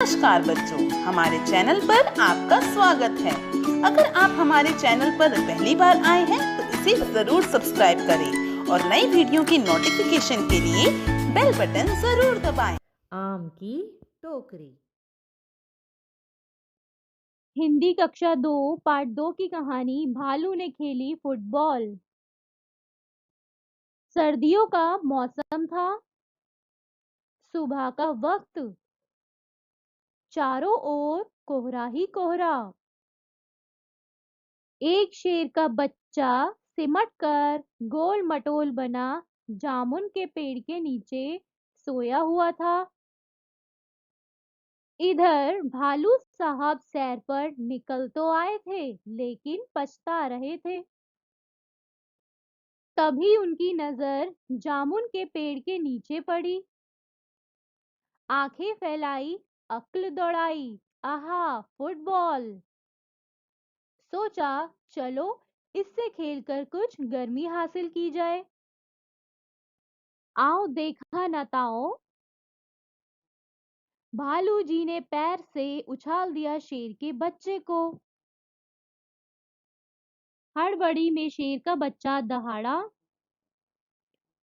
नमस्कार बच्चों, हमारे चैनल पर आपका स्वागत है। अगर आप हमारे चैनल पर पहली बार आए हैं तो इसे जरूर सब्सक्राइब करें और नई वीडियो की नोटिफिकेशन के लिए बेल बटन जरूर दबाएं। आम की टोकरी। हिंदी कक्षा 2 पार्ट 2 की कहानी भालू ने खेली फुटबॉल। सर्दियों का मौसम था। सुबह का वक्त। चारों ओर कोहरा ही कोहरा। एक शेर का बच्चा सिमट कर गोल मटोल बना जामुन के पेड़ के नीचे सोया हुआ था। इधर भालू साहब सैर पर निकल तो आए थे लेकिन पछता रहे थे। तभी उनकी नजर जामुन के पेड़ के नीचे पड़ी। आंखें फैलाई, अक्ल दौड़ाई, आहा फुटबॉल। सोचा चलो इससे खेलकर कुछ गर्मी हासिल की जाए। आओ देखा न ताओ। भालू जी ने पैर से उछाल दिया शेर के बच्चे को। हड़बड़ी में शेर का बच्चा दहाड़ा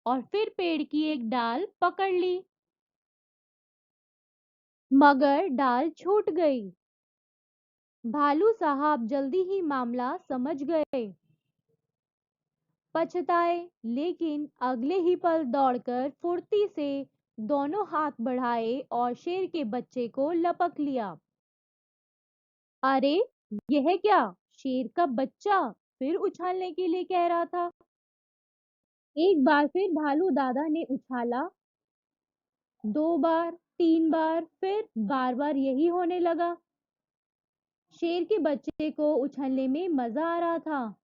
और फिर पेड़ की एक डाल पकड़ ली, मगर डाल छूट गई। भालू साहब जल्दी ही मामला समझ गए। पछताए, लेकिन अगले ही पल दौड़कर फुर्ती से दोनों हाथ बढ़ाए और शेर के बच्चे को लपक लिया। अरे यह क्या? शेर का बच्चा फिर उछलने के लिए कह रहा था। एक बार फिर भालू दादा ने उछाला, 2 बार, 3 बार, फिर बार बार यही होने लगा। शेर के बच्चे को उछलने में मजा आ रहा था,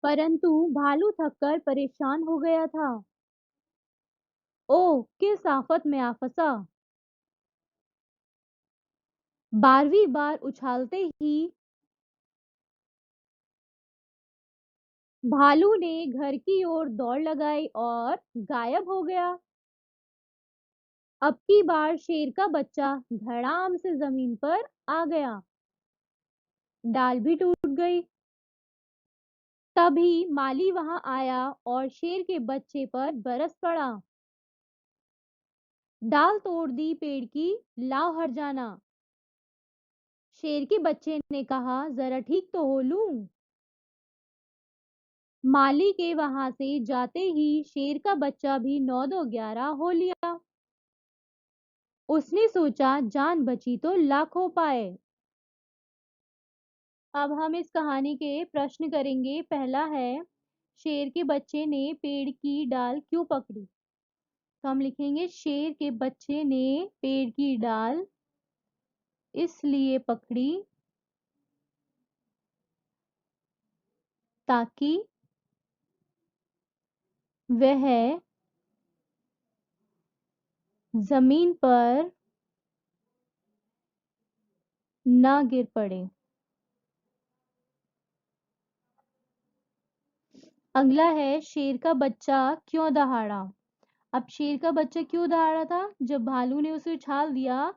परंतु भालू थककर परेशान हो गया था। ओह किस आफत में आ फंसा। 12वीं बार उछालते ही भालू ने घर की ओर दौड़ लगाई और गायब हो गया। अब की बार शेर का बच्चा धड़ाम से जमीन पर आ गया। डाल भी टूट गई। तभी माली वहां आया और शेर के बच्चे पर बरस पड़ा। डाल तोड़ दी पेड़ की, लाओ हर्जाना। शेर के बच्चे ने कहा, जरा ठीक तो हो लूं। माली के वहां से जाते ही शेर का बच्चा भी 9-2-11 हो लिया। उसने सोचा जान बची तो लाखों पाए। अब हम इस कहानी के प्रश्न करेंगे। पहला है, शेर के बच्चे ने पेड़ की डाल क्यों पकड़ी? तो हम लिखेंगे शेर के बच्चे ने पेड़ की डाल इसलिए पकड़ी ताकि वह जमीन पर ना गिर पड़े। अगला है, शेर का बच्चा क्यों दहाड़ा? अब शेर का बच्चा क्यों दहाड़ा था? जब भालू ने उसे उछाल दिया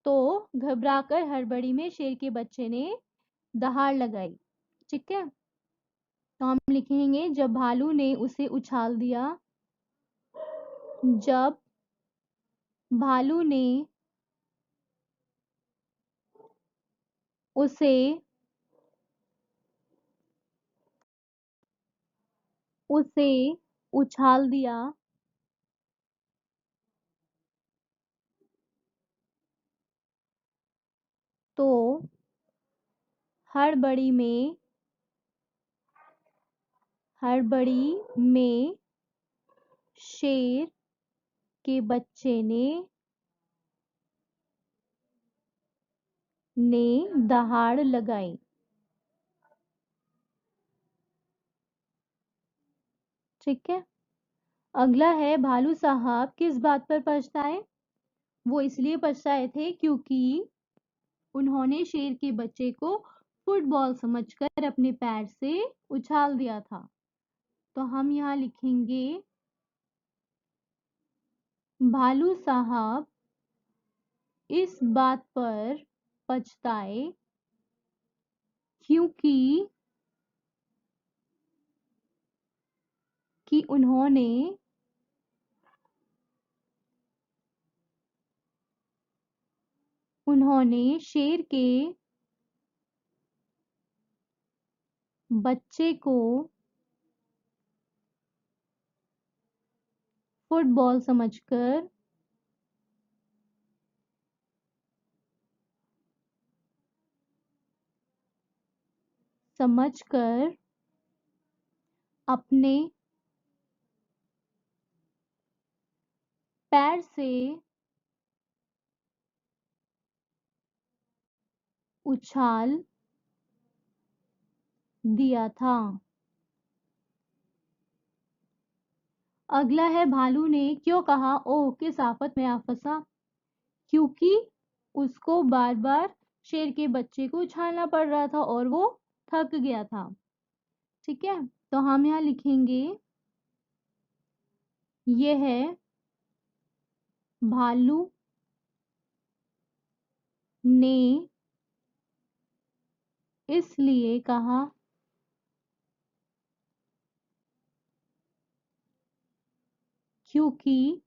तो घबराकर हड़बड़ी में शेर के बच्चे ने दहाड़ लगाई। ठीक है, तो हम लिखेंगे जब भालू ने उसे उछाल दिया। जब भालू ने उसे उछाल दिया तो हड़बड़ी में शेर के बच्चे ने दहाड़ लगाई। ठीक है, अगला है, भालू साहब किस बात पर पछताए? वो इसलिए पछताए थे क्योंकि उन्होंने शेर के बच्चे को फुटबॉल समझकर अपने पैर से उछाल दिया था। तो हम यहाँ लिखेंगे भालू साहब इस बात पर पछताए क्योंकि उन्होंने शेर के बच्चे को फुटबॉल समझकर अपने पैर से उछाल दिया था। अगला है भालू ने क्यों कहा ओह किस आफत में आ फंसा। क्योंकि उसको बार बार शेर के बच्चे को उछालना पड़ रहा था और वो थक गया था। ठीक है, तो हम यहाँ लिखेंगे यह है भालू ने इसलिए कहा क्योंकि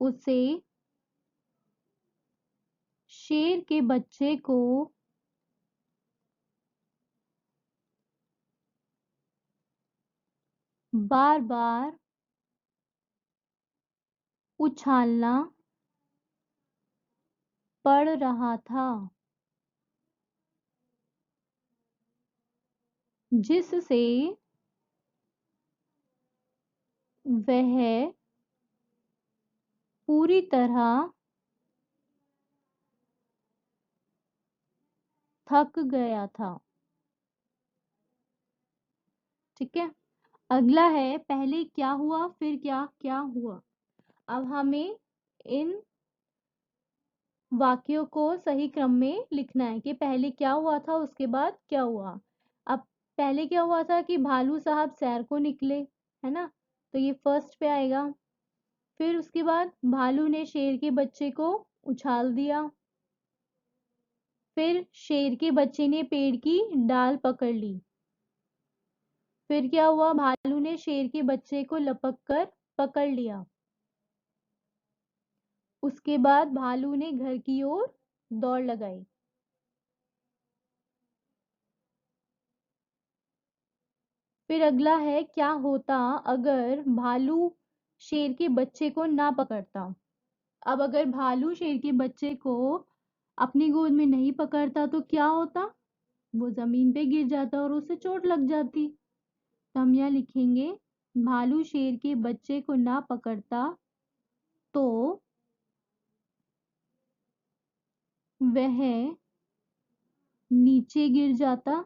उसे शेर के बच्चे को बार बार उछालना पड़ रहा था, जिससे वह पूरी तरह थक गया था। ठीक है, अगला है पहले क्या हुआ फिर क्या क्या हुआ। अब हमें इन वाक्यों को सही क्रम में लिखना है कि पहले क्या हुआ था उसके बाद क्या हुआ। अब पहले क्या हुआ था कि भालू साहब सैर को निकले, है ना, तो ये फर्स्ट पे आएगा। फिर उसके बाद भालू ने शेर के बच्चे को उछाल दिया। फिर शेर के बच्चे ने पेड़ की डाल पकड़ ली। फिर क्या हुआ, भालू ने शेर के बच्चे को लपक कर पकड़ लिया। उसके बाद भालू ने घर की ओर दौड़ लगाई। फिर अगला है क्या होता अगर भालू शेर के बच्चे को ना पकड़ता। अब अगर भालू शेर के बच्चे को अपनी गोद में नहीं पकड़ता तो क्या होता, वो जमीन पे गिर जाता और उसे चोट लग जाती। तो हम यहाँ लिखेंगे भालू शेर के बच्चे को ना पकड़ता तो वह नीचे गिर जाता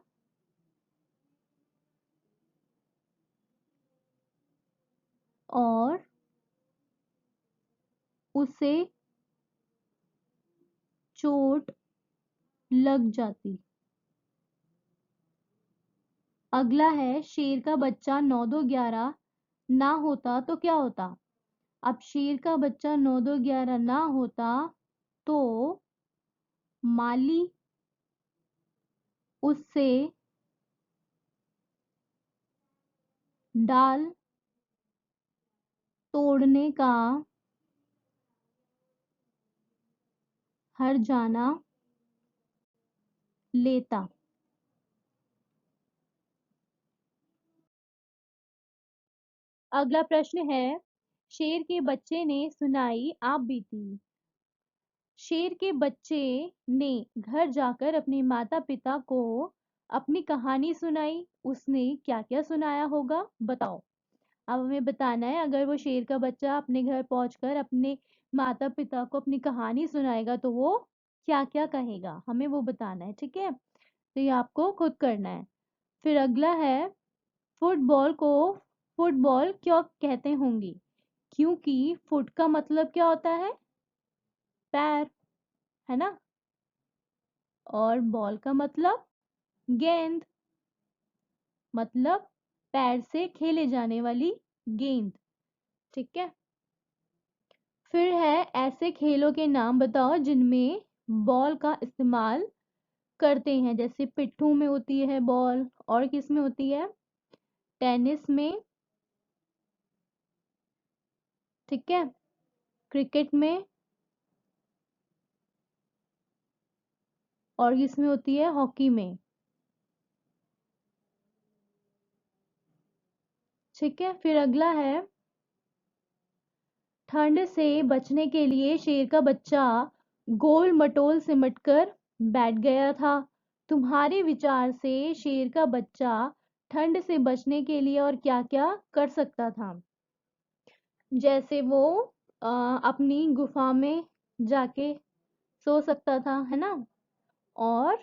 और उसे चोट लग जाती। अगला है शेर का बच्चा 9 2 11 ना होता तो क्या होता। अब शेर का बच्चा 9 2 11 ना होता तो माली उससे डाल तोड़ने का हर्जाना लेता। अगला प्रश्न है शेर के बच्चे ने सुनाई आप बीती। शेर के बच्चे ने घर जाकर अपने माता पिता को अपनी कहानी सुनाई। उसने क्या क्या सुनाया होगा बताओ। अब हमें बताना है अगर वो शेर का बच्चा अपने घर पहुंचकर अपने माता पिता को अपनी कहानी सुनाएगा तो वो क्या क्या कहेगा, हमें वो बताना है। ठीक है, तो ये आपको खुद करना है। फिर अगला है फुटबॉल को फुटबॉल क्यों कहते होंगे। क्योंकि फुट का मतलब क्या होता है, पैर, है ना, और बॉल का मतलब गेंद, मतलब पैर से खेले जाने वाली गेंद। ठीक है, ऐसे खेलों के नाम बताओ जिनमें बॉल का इस्तेमाल करते हैं। जैसे पिट्ठू में होती है बॉल, और किस में होती है? टेनिस में, ठीक है, क्रिकेट में, और किस में होती है? हॉकी में। ठीक है, फिर अगला है, ठंड से बचने के लिए शेर का बच्चा गोल मटोल सिमटकर बैठ गया था। तुम्हारे विचार से शेर का बच्चा ठंड से बचने के लिए और क्या-क्या कर सकता था? जैसे वो अपनी गुफा में जाके सो सकता था, है ना? और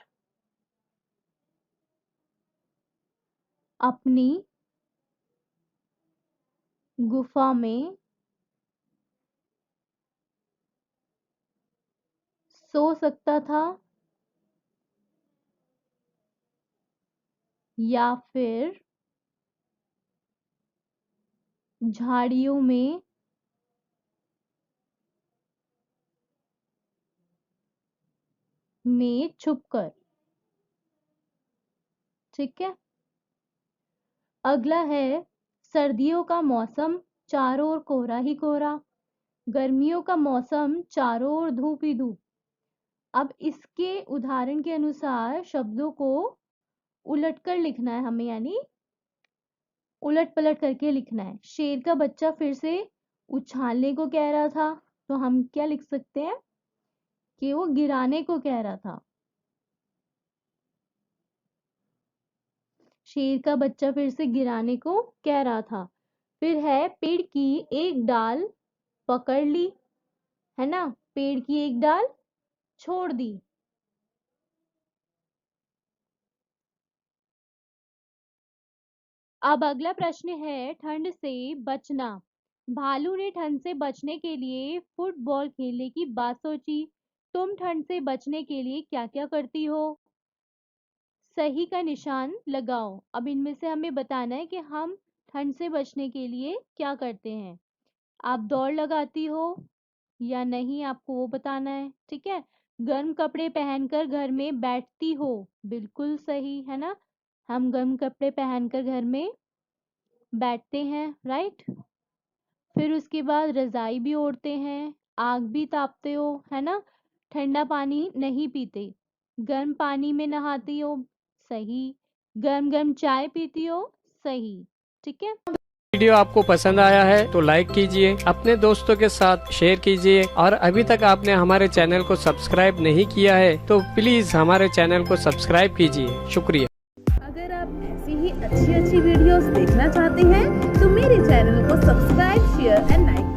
अपनी गुफा में सो सकता था, या फिर झाड़ियों में छुपकर। ठीक है, अगला है, सर्दियों का मौसम चारों ओर कोहरा ही कोहरा, गर्मियों का मौसम चारों ओर धूप ही धूप। अब इसके उदाहरण के अनुसार शब्दों को उलटकर लिखना है हमें, यानी उलट पलट करके लिखना है। शेर का बच्चा फिर से उछालने को कह रहा था, तो हम क्या लिख सकते हैं कि वो गिराने को कह रहा था। शेर का बच्चा फिर से गिराने को कह रहा था। फिर है, पेड़ की एक डाल पकड़ ली, है ना, पेड़ की एक डाल छोड़ दी। अब अगला प्रश्न है, ठंड से बचना। भालू ने ठंड से बचने के लिए फुटबॉल खेलने की बात सोची। तुम ठंड से बचने के लिए क्या क्या करती हो? सही का निशान लगाओ। अब इनमें से हमें बताना है कि हम ठंड से बचने के लिए क्या करते हैं। आप दौड़ लगाती हो या नहीं, आपको वो बताना है। ठीक है, गर्म कपड़े पहनकर घर में बैठती हो, बिल्कुल सही, है ना, हम गर्म कपड़े पहनकर घर में बैठते हैं, राइट। फिर उसके बाद रजाई भी ओढ़ते हैं, आग भी तापते हो, है ना, ठंडा पानी नहीं पीते, गर्म पानी में नहाती हो, सही, गर्म गर्म चाय पीती हो, सही। ठीक है, वीडियो आपको पसंद आया है तो लाइक कीजिए, अपने दोस्तों के साथ शेयर कीजिए, और अभी तक आपने हमारे चैनल को सब्सक्राइब नहीं किया है तो प्लीज हमारे चैनल को सब्सक्राइब कीजिए। शुक्रिया। अगर आप ऐसी ही अच्छी वीडियोस देखना चाहते हैं तो मेरे चैनल को सब्सक्राइब, शेयर एंड लाइक